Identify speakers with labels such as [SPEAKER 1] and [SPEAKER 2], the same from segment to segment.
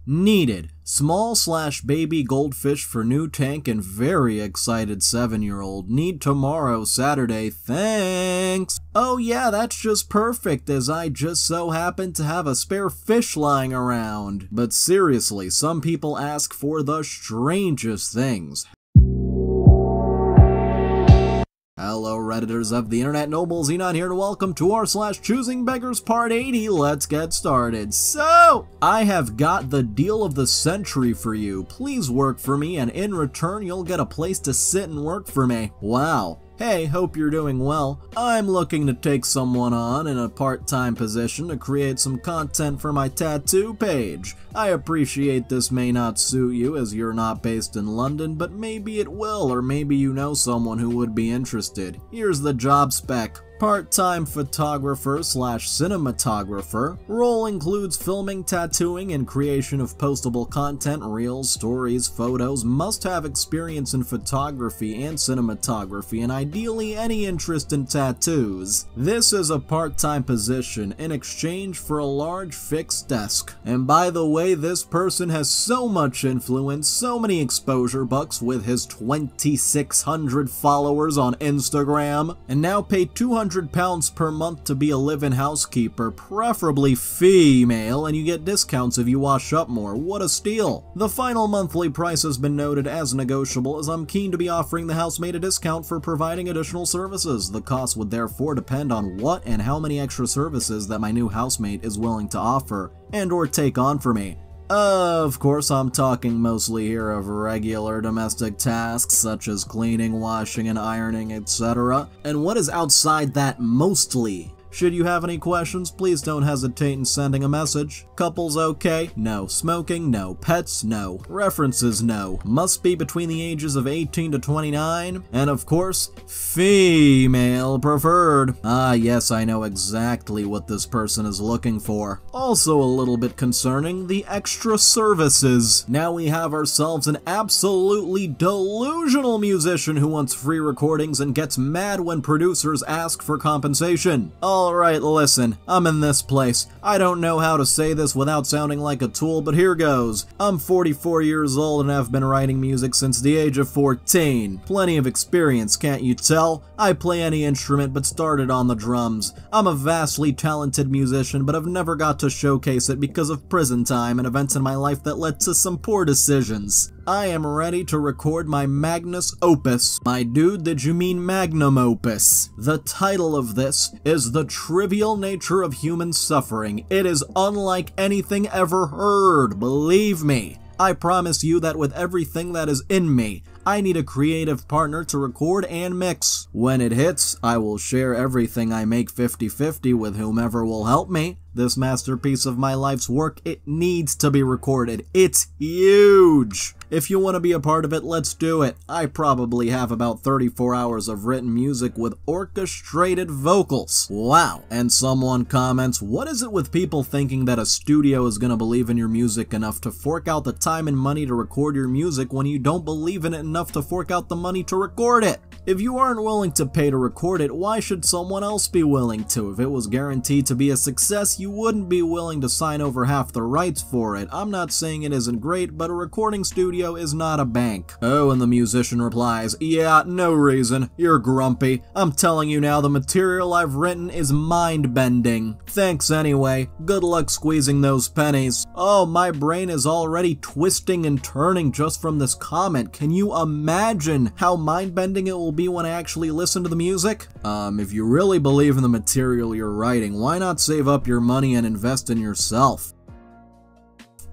[SPEAKER 1] Needed. Small/baby goldfish for new tank and very excited 7-year-old. Need tomorrow, Saturday. Thanks. Oh yeah, that's just perfect as I just so happen to have a spare fish lying around. But seriously, some people ask for the strangest things. Hello Redditors of the internet, Noble Xenon here, and welcome to r /Choosing Beggars Part 80. Let's get started. So, I have got the deal of the century for you. Please work for me, and in return you'll get a place to sit and work for me. Wow. Hey, hope you're doing well. I'm looking to take someone on in a part-time position to create some content for my tattoo page. I appreciate this may not suit you as you're not based in London, but maybe it will, or maybe you know someone who would be interested. Here's the job spec. Part-time photographer/cinematographer. Role includes filming, tattooing, and creation of postable content, reels, stories, photos. Must have experience in photography and cinematography, and ideally any interest in tattoos. This is a part-time position in exchange for a large fixed desk. And by the way, this person has so much influence, so many exposure bucks with his 2,600 followers on Instagram, and now pay £200 per month to be a live-in housekeeper, preferably female, and you get discounts if you wash up more. What a steal! The final monthly price has been noted as negotiable, as I'm keen to be offering the housemaid a discount for providing additional services. The cost would therefore depend on what and how many extra services that my new housemate is willing to offer and or take on for me. Of course, I'm talking mostly here of regular domestic tasks such as cleaning, washing, and ironing, etc. And what is outside that mostly? Should you have any questions, please don't hesitate in sending a message. Couples okay? No. Smoking? No. Pets? No. References? No. Must be between the ages of 18 to 29. And of course, female preferred. Ah yes, I know exactly what this person is looking for. Also a little bit concerning, the extra services. Now we have ourselves an absolutely delusional musician who wants free recordings and gets mad when producers ask for compensation. Alright, listen, I'm in this place. I don't know how to say this without sounding like a tool, but here goes. I'm 44 years old and have been writing music since the age of 14. Plenty of experience, can't you tell? I play any instrument but started on the drums. I'm a vastly talented musician, but I've never got to showcase it because of prison time and events in my life that led to some poor decisions. I am ready to record my magnus opus. My dude, did you mean magnum opus? The title of this is The Trivial Nature of Human Suffering. It is unlike anything ever heard, believe me. I promise you that with everything that is in me, I need a creative partner to record and mix. When it hits, I will share everything I make 50-50 with whomever will help me. This masterpiece of my life's work, it needs to be recorded. It's huge! If you want to be a part of it, let's do it. I probably have about 34 hours of written music with orchestrated vocals. Wow. And someone comments, what is it with people thinking that a studio is gonna believe in your music enough to fork out the time and money to record your music when you don't believe in it enough to fork out the money to record it? If you aren't willing to pay to record it, why should someone else be willing to? If it was guaranteed to be a success, you wouldn't be willing to sign over half the rights for it. I'm not saying it isn't great, but a recording studio is not a bank. Oh, and the musician replies, yeah, no reason. You're grumpy. I'm telling you now, the material I've written is mind-bending. Thanks anyway. Good luck squeezing those pennies. Oh, my brain is already twisting and turning just from this comment. Can you imagine how mind-bending it will be when I actually listen to the music? If you really believe in the material you're writing, why not save up your money and invest in yourself?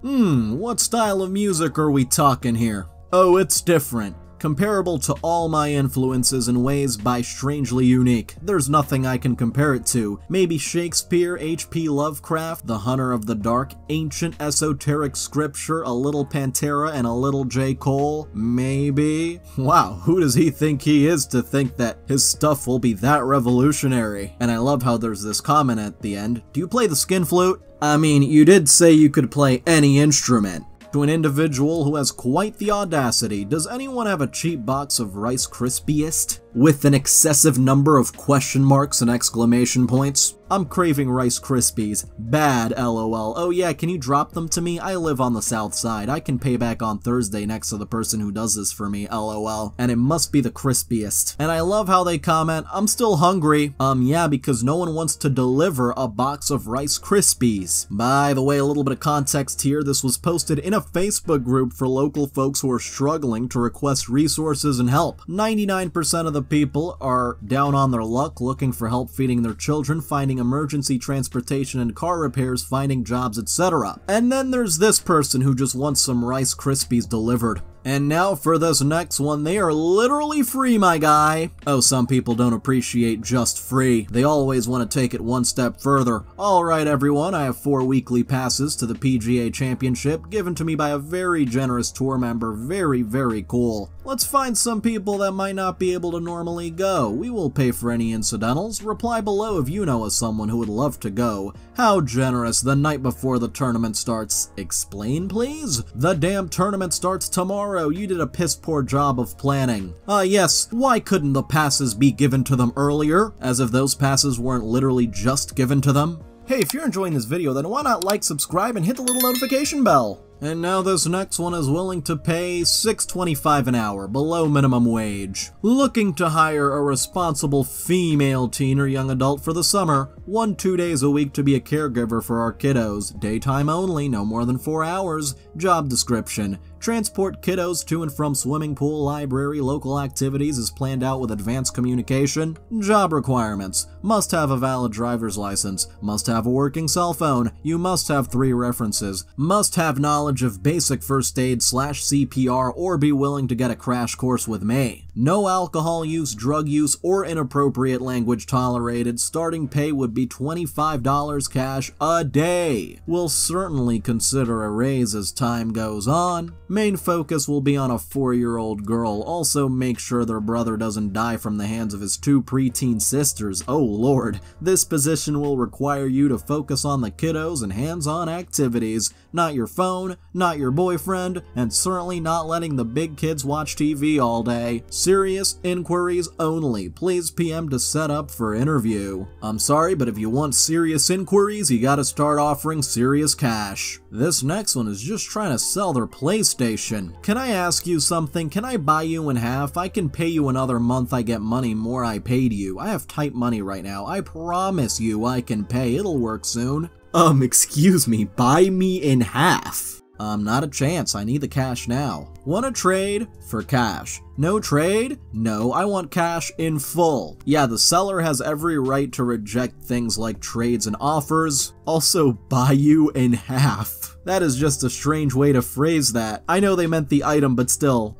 [SPEAKER 1] What style of music are we talking here? Oh, it's different. Comparable to all my influences in ways by strangely unique. There's nothing I can compare it to. Maybe Shakespeare, H.P. Lovecraft, The Hunter of the Dark, ancient esoteric scripture, a little Pantera, and a little J. Cole? Maybe? Wow, who does he think he is to think that his stuff will be that revolutionary? And I love how there's this comment at the end. Do you play the skin flute? I mean, you did say you could play any instrument. To an individual who has quite the audacity, does anyone have a cheap box of Rice Krispiest? with an excessive number of question marks and exclamation points. I'm craving Rice Krispies. Bad, lol. Oh yeah, can you drop them to me? I live on the south side. I can pay back on Thursday next to the person who does this for me, lol. And it must be the crispiest. And I love how they comment, I'm still hungry. Yeah, because no one wants to deliver a box of Rice Krispies. By the way, a little bit of context here. This was posted in a Facebook group for local folks who are struggling to request resources and help. 99% of the people are down on their luck, looking for help feeding their children, finding emergency transportation and car repairs, finding jobs, etc. And then there's this person who just wants some Rice Krispies delivered. And now for this next one, they are literally free, my guy. Oh, some people don't appreciate just free. They always want to take it one step further. Alright everyone, I have 4 weekly passes to the PGA Championship, given to me by a very generous tour member. Very, very cool. Let's find some people that might not be able to normally go. We will pay for any incidentals. Reply below if you know of someone who would love to go. How generous, the night before the tournament starts. Explain, please? The damn tournament starts tomorrow. You did a piss poor job of planning. Yes, why couldn't the passes be given to them earlier? As if those passes weren't literally just given to them? Hey, if you're enjoying this video, then why not like, subscribe, and hit the little notification bell? And now this next one is willing to pay $6.25 an hour, below minimum wage. Looking to hire a responsible female teen or young adult for the summer. 1-2 days a week to be a caregiver for our kiddos. Daytime only, no more than 4 hours. Job description: transport kiddos to and from swimming pool, library, local activities is planned out with advanced communication. Job requirements: must have a valid driver's license, must have a working cell phone, you must have 3 references, must have knowledge of basic first aid / CPR, or be willing to get a crash course with me. No alcohol use, drug use, or inappropriate language tolerated. Starting pay would be $25 cash a day. We'll certainly consider a raise as time goes on. Main focus will be on a 4-year-old girl. Also make sure their brother doesn't die from the hands of his 2 preteen sisters. Oh lord. This position will require you to focus on the kiddos and hands-on activities. Not your phone, not your boyfriend, and certainly not letting the big kids watch TV all day. Serious inquiries only. Please PM to set up for interview. I'm sorry, but if you want serious inquiries, you gotta start offering serious cash. This next one is just trying to sell their PlayStation. Can I ask you something? Can I buy you in half? I can pay you another month. I get money more I paid you. I have tight money right now. I promise you I can pay. It'll work soon. Excuse me, buy me in half. Not a chance. I need the cash now. Want to trade? For cash. No trade? No, I want cash in full. Yeah, the seller has every right to reject things like trades and offers. Also, buy you in half. That is just a strange way to phrase that. I know they meant the item, but still.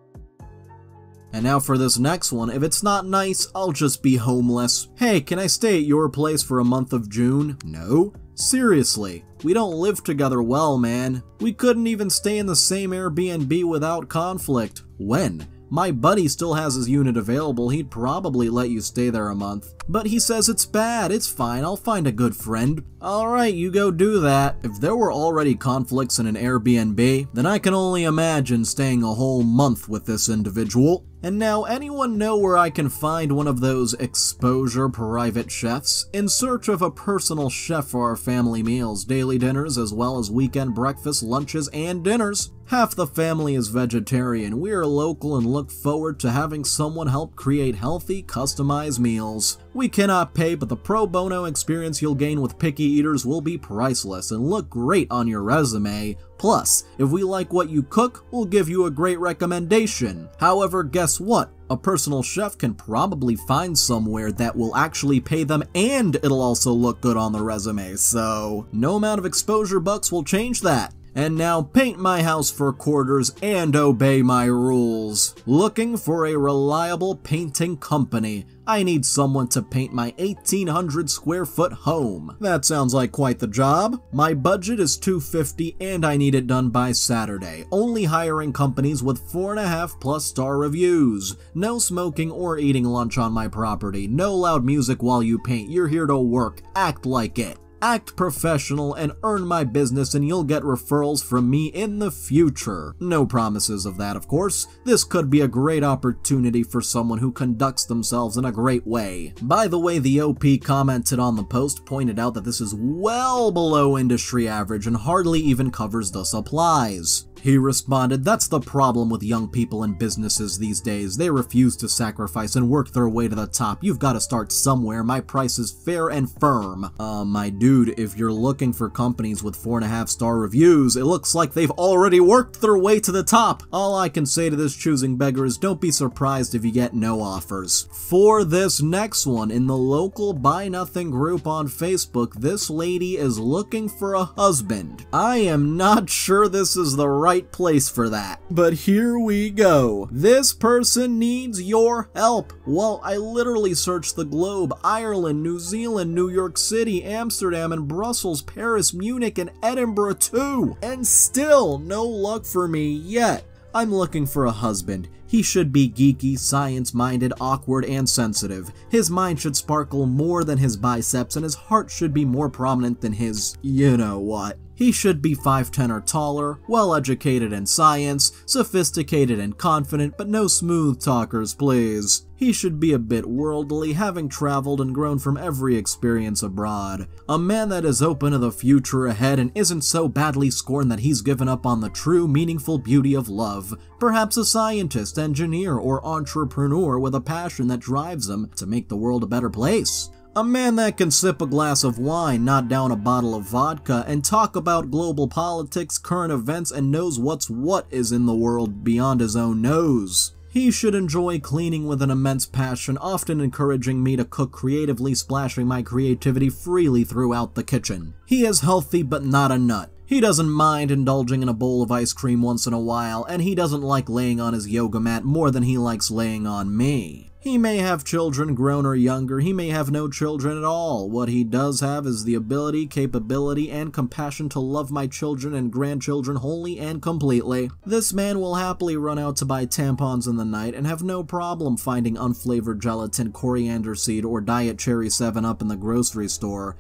[SPEAKER 1] And now for this next one, if it's not nice, I'll just be homeless. Hey, can I stay at your place for a month of June? No? Seriously, we don't live together well, man. We couldn't even stay in the same Airbnb without conflict. When? My buddy still has his unit available. He'd probably let you stay there a month. But he says it's bad. It's fine. I'll find a good friend. Alright, you go do that. If there were already conflicts in an Airbnb, then I can only imagine staying a whole month with this individual. And now, anyone know where I can find one of those exposure private chefs? In search of a personal chef for our family meals, daily dinners, as well as weekend breakfasts, lunches, and dinners. Half the family is vegetarian. We are local and look forward to having someone help create healthy, customized meals. We cannot pay, but the pro bono experience you'll gain with picky eaters will be priceless and look great on your resume. Plus, if we like what you cook, we'll give you a great recommendation. However, guess what? A personal chef can probably find somewhere that will actually pay them and it'll also look good on the resume, so no amount of exposure bucks will change that. And now paint my house for quarters and obey my rules. Looking for a reliable painting company. I need someone to paint my 1,800 square foot home. That sounds like quite the job. My budget is $250 and I need it done by Saturday. Only hiring companies with 4.5+ star reviews. No smoking or eating lunch on my property. No loud music while you paint. You're here to work. Act like it. Act professional and earn my business and you'll get referrals from me in the future. No promises of that, of course. This could be a great opportunity for someone who conducts themselves in a great way. By the way, the OP commented on the post pointed out that this is well below industry average and hardly even covers the supplies. He responded, "That's the problem with young people and businesses these days. They refuse to sacrifice and work their way to the top. You've got to start somewhere. My price is fair and firm." My dude, if you're looking for companies with 4.5-star reviews, it looks like they've already worked their way to the top. All I can say to this Choosing Beggar is don't be surprised if you get no offers. For this next one, in the local Buy Nothing group on Facebook, this lady is looking for a husband. I am not sure this is the right place for that, but here we go. This person needs your help. Well, I literally searched the globe: Ireland, New Zealand, New York City, Amsterdam, and Brussels, Paris, Munich, and Edinburgh too, and still no luck for me yet. I'm looking for a husband. He should be geeky, science-minded, awkward, and sensitive. His mind should sparkle more than his biceps, and his heart should be more prominent than his you-know-what. He should be 5'10" or taller, well-educated in science, sophisticated and confident, but no smooth talkers, please. He should be a bit worldly, having traveled and grown from every experience abroad. A man that is open to the future ahead and isn't so badly scorned that he's given up on the true, meaningful beauty of love. Perhaps a scientist, engineer, or entrepreneur with a passion that drives him to make the world a better place. A man that can sip a glass of wine, not down a bottle of vodka, and talk about global politics, current events, and knows what is in the world beyond his own nose. He should enjoy cleaning with an immense passion, often encouraging me to cook creatively, splashing my creativity freely throughout the kitchen. He is healthy but not a nut. He doesn't mind indulging in a bowl of ice cream once in a while, and he doesn't like laying on his yoga mat more than he likes laying on me. He may have children, grown or younger, he may have no children at all. What he does have is the ability, capability, and compassion to love my children and grandchildren wholly and completely. This man will happily run out to buy tampons in the night and have no problem finding unflavored gelatin, coriander seed, or diet cherry 7-Up in the grocery store.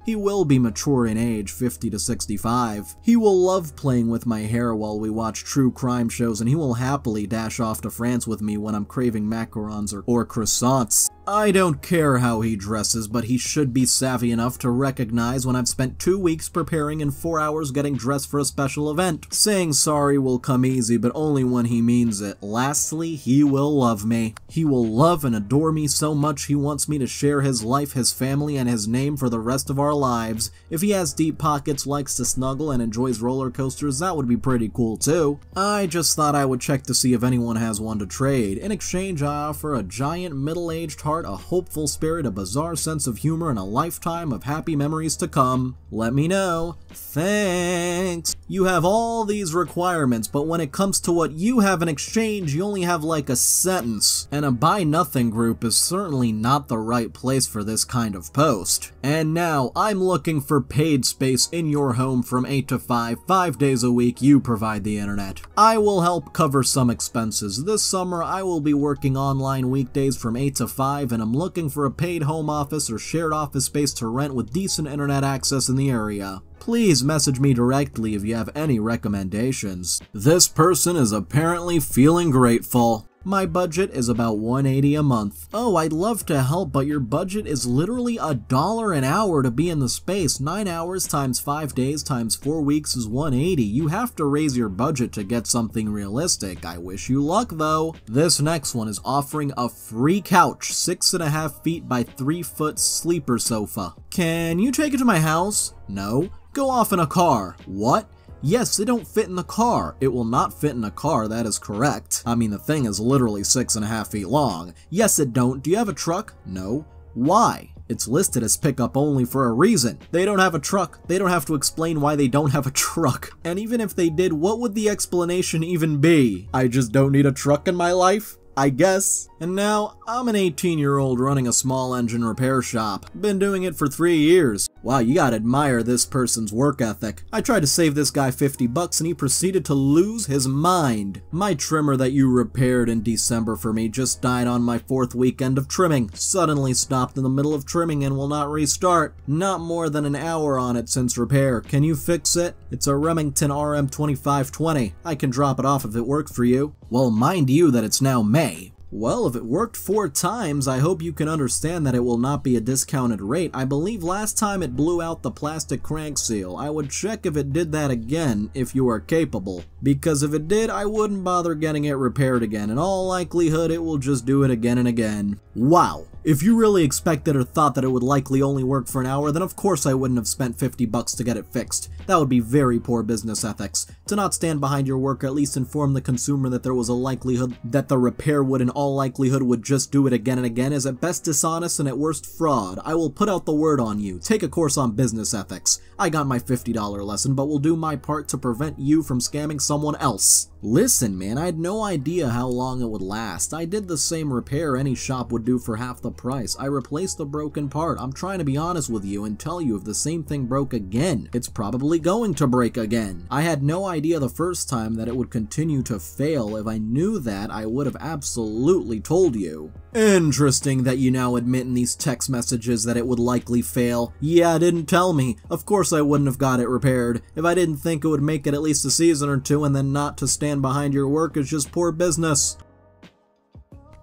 [SPEAKER 1] He will be mature in age, 50 to 65. He will love playing with my hair while we watch true crime shows, and he will happily dash off to France with me when I'm craving macarons or croissants. I don't care how he dresses, but he should be savvy enough to recognize when I've spent 2 weeks preparing and 4 hours getting dressed for a special event. Saying sorry will come easy, but only when he means it. Lastly, he will love me. He will love and adore me so much he wants me to share his life, his family, and his name for the rest of our lives. If he has deep pockets, likes to snuggle, and enjoys roller coasters, that would be pretty cool too. I just thought I would check to see if anyone has one to trade. In exchange, I offer a giant middle-aged heart, a hopeful spirit, a bizarre sense of humor, and a lifetime of happy memories to come. Let me know. Thanks. You have all these requirements, but when it comes to what you have in exchange, you only have like a sentence. And a Buy Nothing group is certainly not the right place for this kind of post. And now, I'm looking for paid space in your home from 8 to 5, 5 days a week. You provide the internet. I will help cover some expenses. This summer, I will be working online weekdays from 8 to 5, and I'm looking for a paid home office or shared office space to rent with decent internet access in the area. Please message me directly if you have any recommendations. This person is apparently feeling grateful. My budget is about $180 a month. Oh, I'd love to help, but your budget is literally $1 an hour to be in the space. 9 hours times 5 days times 4 weeks is $180. You have to raise your budget to get something realistic. I wish you luck though. This next one is offering a free couch, 6.5 feet by 3 foot sleeper sofa. Can you take it to my house? No. Go off in a car. What? Yes, they don't fit in the car. It will not fit in a car, that is correct. I mean, the thing is literally 6.5 feet long. Yes, it don't. Do you have a truck? No. Why? It's listed as pickup only for a reason. They don't have a truck. They don't have to explain why they don't have a truck. And even if they did, what would the explanation even be? I just don't need a truck in my life? I guess. And now, I'm an 18-year-old running a small engine repair shop. Been doing it for 3 years. Wow, you gotta admire this person's work ethic. I tried to save this guy 50 bucks and he proceeded to lose his mind. My trimmer that you repaired in December for me just died on my 4th weekend of trimming. Suddenly stopped in the middle of trimming and will not restart. Not more than an hour on it since repair. Can you fix it? It's a Remington RM2520. I can drop it off if it works for you. Well, mind you that it's now May. Well, if it worked 4 times, I hope you can understand that it will not be a discounted rate. I believe last time it blew out the plastic crank seal. I would check if it did that again, if you are capable. Because if it did, I wouldn't bother getting it repaired again. In all likelihood, it will just do it again and again. Wow. If you really expected or thought that it would likely only work for an hour, then of course I wouldn't have spent 50 bucks to get it fixed. That would be very poor business ethics. To not stand behind your work, at least inform the consumer that there was a likelihood that the repair would in all likelihood would just do it again and again is at best dishonest and at worst fraud. I will put out the word on you. Take a course on business ethics. I got my $50 lesson, but will do my part to prevent you from scamming someone else. Listen, man, I had no idea how long it would last. I did the same repair any shop would do for half the price. I replaced the broken part. I'm trying to be honest with you and tell you if the same thing broke again, it's probably going to break again. I had no idea the first time that it would continue to fail. If I knew that, I would have absolutely told you. Interesting that you now admit in these text messages that it would likely fail. Yeah, didn't tell me. Of course I wouldn't have got it repaired. If I didn't think it would make it at least a season or two and then not to stand behind your work is just poor business.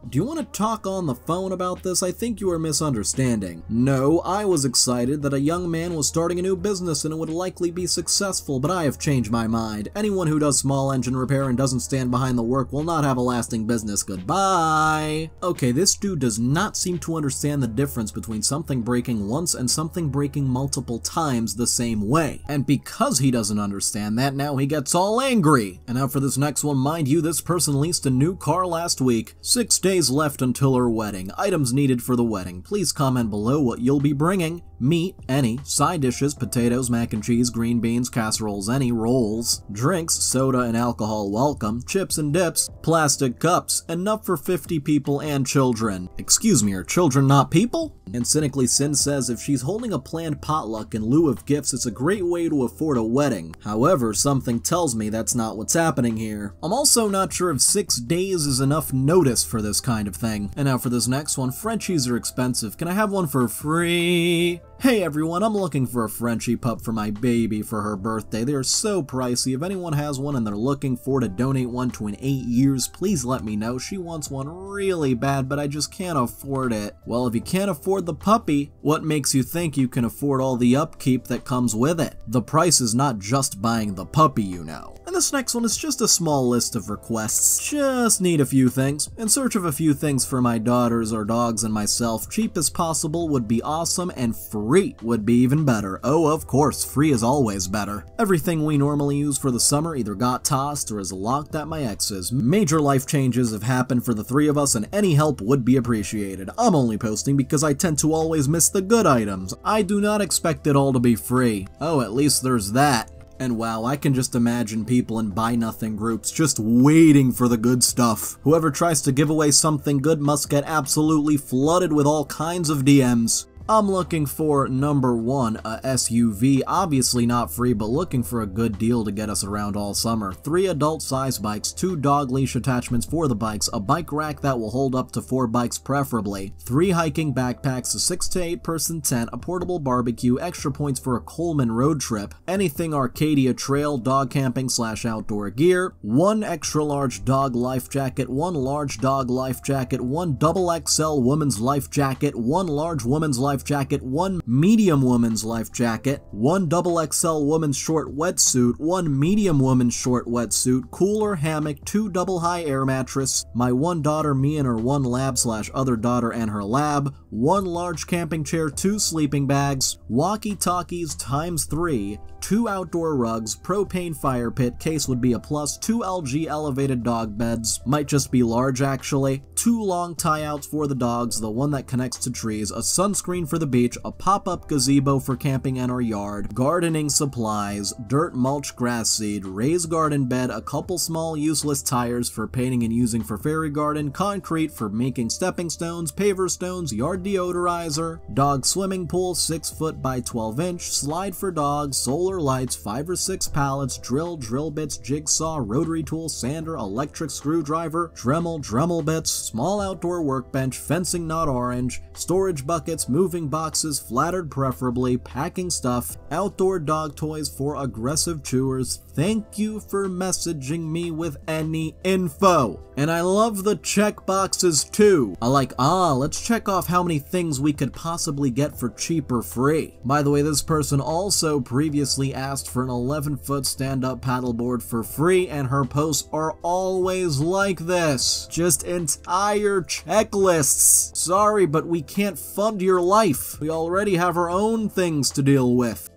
[SPEAKER 1] Do you want to talk on the phone about this? I think you are misunderstanding. No, I was excited that a young man was starting a new business and it would likely be successful, but I have changed my mind. Anyone who does small engine repair and doesn't stand behind the work will not have a lasting business. Goodbye. Okay, this dude does not seem to understand the difference between something breaking once and something breaking multiple times the same way. And because he doesn't understand that, now he gets all angry. And now for this next one, mind you, this person leased a new car last week. 6 days left until her wedding. Items needed for the wedding. Please comment below what you'll be bringing. Meat, any. Side dishes, potatoes, mac and cheese, green beans, casseroles, any. Rolls. Drinks, soda and alcohol welcome. Chips and dips. Plastic cups. Enough for 50 people and children. Excuse me, are children not people? And Cynically Sin says if she's holding a planned potluck in lieu of gifts, it's a great way to afford a wedding. However, something tells me that's not what's happening here. I'm also not sure if 6 days is enough notice for this kind of thing. And now for this next one, Frenchies are expensive. Can I have one for free? Hey everyone, I'm looking for a Frenchie pup for my baby for her birthday. They are so pricey. If anyone has one and they're looking for to donate one to an 8 years, please let me know. She wants one really bad, but I just can't afford it. Well, if you can't afford the puppy, what makes you think you can afford all the upkeep that comes with it? The price is not just buying the puppy, you know. And this next one is just a small list of requests. Just need a few things. In search of a few things for my daughters or dogs and myself. Cheap as possible would be awesome, and free would be even better. Oh, of course, free is always better. Everything we normally use for the summer either got tossed or is locked at my ex's. Major life changes have happened for the 3 of us and any help would be appreciated. I'm only posting because I tend to always miss the good items. I do not expect it all to be free. Oh, at least there's that. And wow, I can just imagine people in Buy Nothing groups just waiting for the good stuff. Whoever tries to give away something good must get absolutely flooded with all kinds of DMs. I'm looking for number 1, a SUV, obviously not free, but looking for a good deal to get us around all summer. 3 adult size bikes, 2 dog leash attachments for the bikes, a bike rack that will hold up to 4 bikes preferably, 3 hiking backpacks, a 6 to 8 person tent, a portable barbecue, extra points for a Coleman road trip, anything Arcadia Trail, dog camping / outdoor gear, 1 extra large dog life jacket, 1 large dog life jacket, 1 double XL woman's life jacket, 1 large woman's life jacket, 1 medium woman's life jacket, 1 double XL woman's short wetsuit, 1 medium woman's short wetsuit, cooler, hammock, 2 double high air mattress, my 1 daughter, me and her 1 lab / other daughter and her lab, 1 large camping chair, 2 sleeping bags, walkie-talkies ×3, 2 outdoor rugs, propane fire pit, case would be a plus, 2 LG elevated dog beds, might just be large actually, 2 long tie-outs for the dogs, the one that connects to trees, a sunscreen for the beach, a pop-up gazebo for camping in our yard, gardening supplies, dirt mulch grass seed, raised garden bed, a couple small useless tires for painting and using for fairy garden, concrete for making stepping stones, paver stones, yard deodorizer, dog swimming pool 6 foot by 12 inch, slide for dogs, solar lights, 5 or 6 pallets, drill bits, jigsaw, rotary tool, sander, electric screwdriver, Dremel bits, small outdoor workbench, fencing not orange, storage buckets, moving boxes, flattered preferably, packing stuff, outdoor dog toys for aggressive chewers. Thank you for messaging me with any info. And I love the check boxes too. I like, let's check off how many things we could possibly get for cheap or free. By the way, this person also previously asked for an 11-foot stand-up paddleboard for free, and her posts are always like this. Just entire checklists. Sorry, but we can't fund your life. We already have our own things to deal with.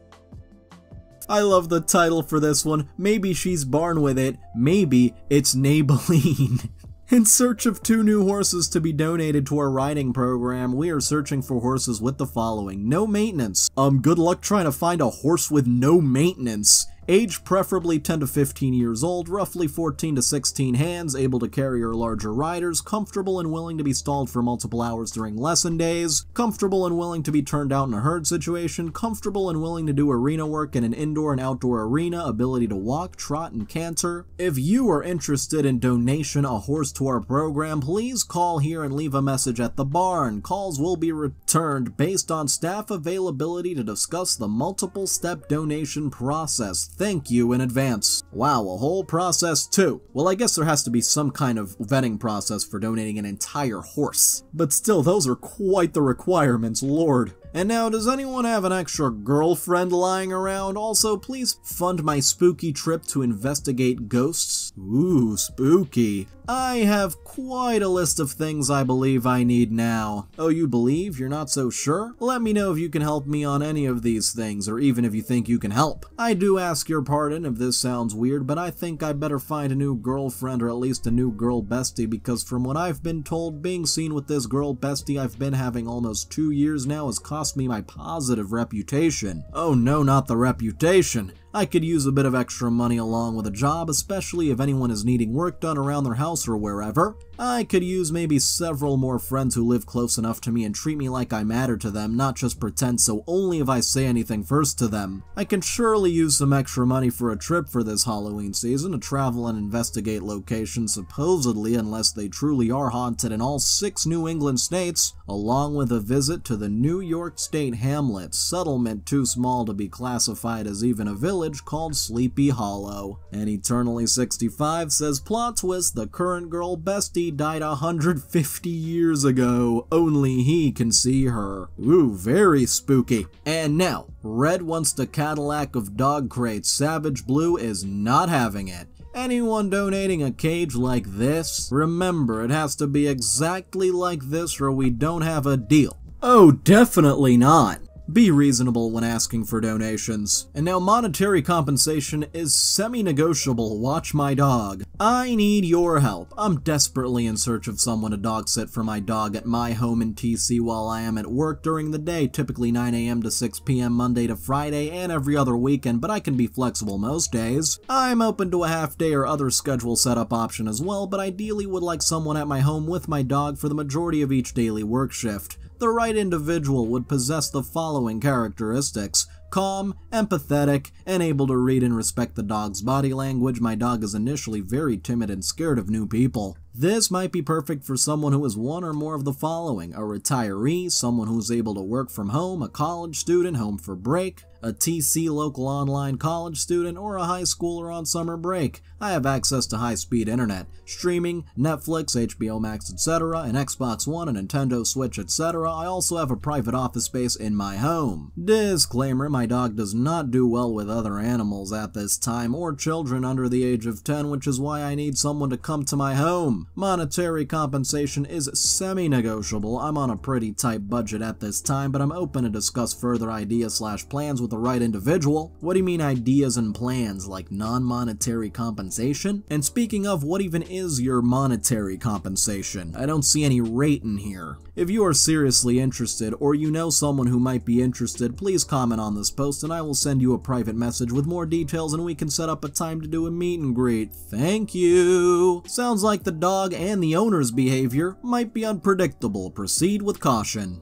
[SPEAKER 1] I love the title for this one. Maybe she's born with it. Maybe it's Maybelline. In search of 2 new horses to be donated to our riding program, we are searching for horses with the following. No maintenance. Good luck trying to find a horse with no maintenance. Age preferably 10 to 15 years old, roughly 14 to 16 hands, able to carry or larger riders, comfortable and willing to be stalled for multiple hours during lesson days, comfortable and willing to be turned out in a herd situation, comfortable and willing to do arena work in an indoor and outdoor arena, ability to walk, trot, and canter. If you are interested in donation a horse to our program, please call here and leave a message at the barn. Calls will be returned based on staff availability to discuss the multiple step donation process. Thank you in advance. Wow, a whole process too. Well, I guess there has to be some kind of vetting process for donating an entire horse. But still, those are quite the requirements, Lord. And now, does anyone have an extra girlfriend lying around? Also, please fund my spooky trip to investigate ghosts. Ooh, spooky. I have quite a list of things I believe I need now. Oh, you believe? You're not so sure? Let me know if you can help me on any of these things, or even if you think you can help. I do ask your pardon if this sounds weird, but I think I better find a new girlfriend, or at least a new girl bestie, because from what I've been told, being seen with this girl bestie I've been having almost 2 years now has cost me my positive reputation. Oh no, not the reputation. I could use a bit of extra money along with a job, especially if anyone is needing work done around their house or wherever. I could use maybe several more friends who live close enough to me and treat me like I matter to them, not just pretend so only if I say anything first to them. I can surely use some extra money for a trip for this Halloween season to travel and investigate locations supposedly, unless they truly are haunted, in all 6 New England states, along with a visit to the New York State hamlet, settlement too small to be classified as even a village, called Sleepy Hollow. And Eternally 65 says, plot twist, the current girl bestie died 150 years ago. Only he can see her. Ooh, very spooky. And now, Red wants the Cadillac of dog crates. Savage Blue is not having it. Anyone donating a cage like this? Remember, it has to be exactly like this or we don't have a deal. Oh, definitely not. Be reasonable when asking for donations. And now monetary compensation is semi-negotiable. Watch my dog. I need your help. I'm desperately in search of someone to dog sit for my dog at my home in TC while I am at work during the day, typically 9 AM to 6 PM Monday to Friday and every other weekend, but I can be flexible most days. I'm open to a half day or other schedule setup option as well, but ideally would like someone at my home with my dog for the majority of each daily work shift. The right individual would possess the following characteristics: calm, empathetic, and able to read and respect the dog's body language. My dog is initially very timid and scared of new people. This might be perfect for someone who is one or more of the following: a retiree, someone who's able to work from home, a college student home for break, a TC local online college student, or a high schooler on summer break. I have access to high-speed internet, streaming, Netflix, HBO Max, etc., an Xbox One, a Nintendo Switch, etc. I also have a private office space in my home. Disclaimer, my dog does not do well with other animals at this time, or children under the age of 10, which is why I need someone to come to my home. Monetary compensation is semi-negotiable. I'm on a pretty tight budget at this time, but I'm open to discuss further ideas/plans with the right individual. What do you mean ideas and plans, like non-monetary compensation? And speaking of, what even is your monetary compensation? I don't see any rate in here. If you are seriously interested, or you know someone who might be interested, please comment on this post and I will send you a private message with more details and we can set up a time to do a meet and greet. Thank you! Sounds like the dog and the owner's behavior might be unpredictable. Proceed with caution.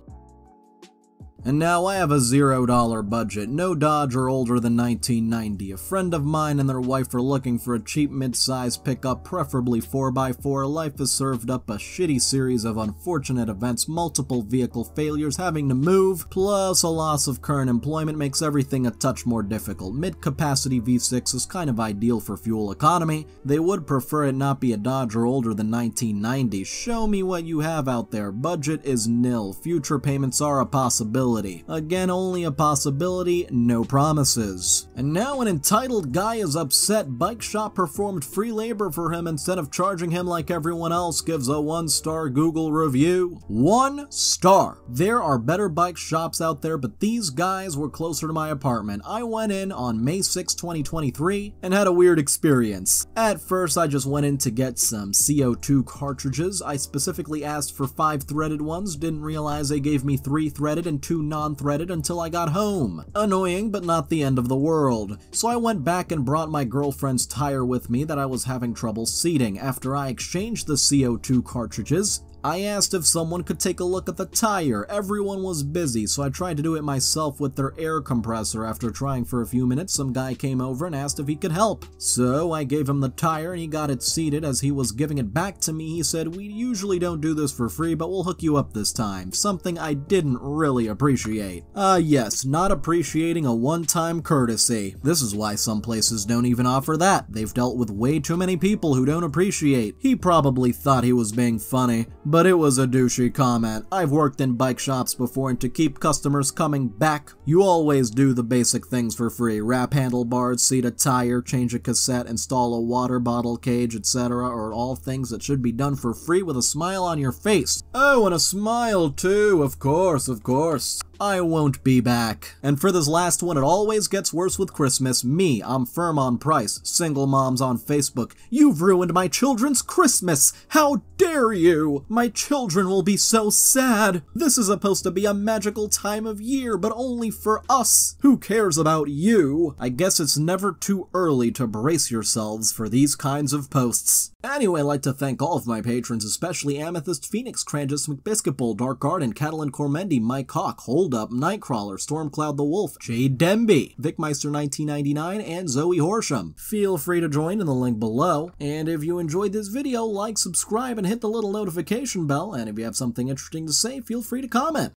[SPEAKER 1] And now I have a $0 budget, no Dodge or older than 1990. A friend of mine and their wife are looking for a cheap mid-size pickup, preferably 4x4. Life has served up a shitty series of unfortunate events, multiple vehicle failures, having to move, plus a loss of current employment makes everything a touch more difficult. Mid-capacity V6 is kind of ideal for fuel economy. They would prefer it not be a Dodge or older than 1990. Show me what you have out there. Budget is nil. Future payments are a possibility. Again, only a possibility, no promises. And now an entitled guy is upset. Bike shop performed free labor for him instead of charging him like everyone else. Gives a 1-star Google review. 1 star. There are better bike shops out there, but these guys were closer to my apartment. I went in on May 6, 2023 and had a weird experience. At first, I just went in to get some CO2 cartridges. I specifically asked for 5-threaded ones, didn't realize they gave me 3-threaded and 2 non-threaded until I got home. Annoying, but not the end of the world. So I went back and brought my girlfriend's tire with me that I was having trouble seating. After I exchanged the CO2 cartridges, I asked if someone could take a look at the tire. Everyone was busy, so I tried to do it myself with their air compressor. After trying for a few minutes, some guy came over and asked if he could help. So I gave him the tire and he got it seated. As he was giving it back to me, he said, "We usually don't do this for free, but we'll hook you up this time." Something I didn't really appreciate. Yes, not appreciating a one-time courtesy. This is why some places don't even offer that. They've dealt with way too many people who don't appreciate. He probably thought he was being funny, but it was a douchey comment. I've worked in bike shops before, and to keep customers coming back, you always do the basic things for free. Wrap handlebars, seat a tire, change a cassette, install a water bottle cage, etc. are all things that should be done for free with a smile on your face. Oh, and a smile too, of course, of course. I won't be back. And for this last one, it always gets worse with Christmas. Me, I'm firm on price. Single moms on Facebook. You've ruined my children's Christmas. How dare you? My children will be so sad. This is supposed to be a magical time of year, but only for us. Who cares about you? I guess it's never too early to brace yourselves for these kinds of posts. Anyway, I'd like to thank all of my patrons, especially Amethyst Phoenix, Crandus McBisketball, Dark Garden, Catalan Cormendi, Mike Hawk, Hold Up, Nightcrawler, Stormcloud the Wolf, Jade Demby, Vicmeister1999, and Zoe Horsham. Feel free to join in the link below, and if you enjoyed this video, like, subscribe, and hit the little notification bell, and if you have something interesting to say, feel free to comment.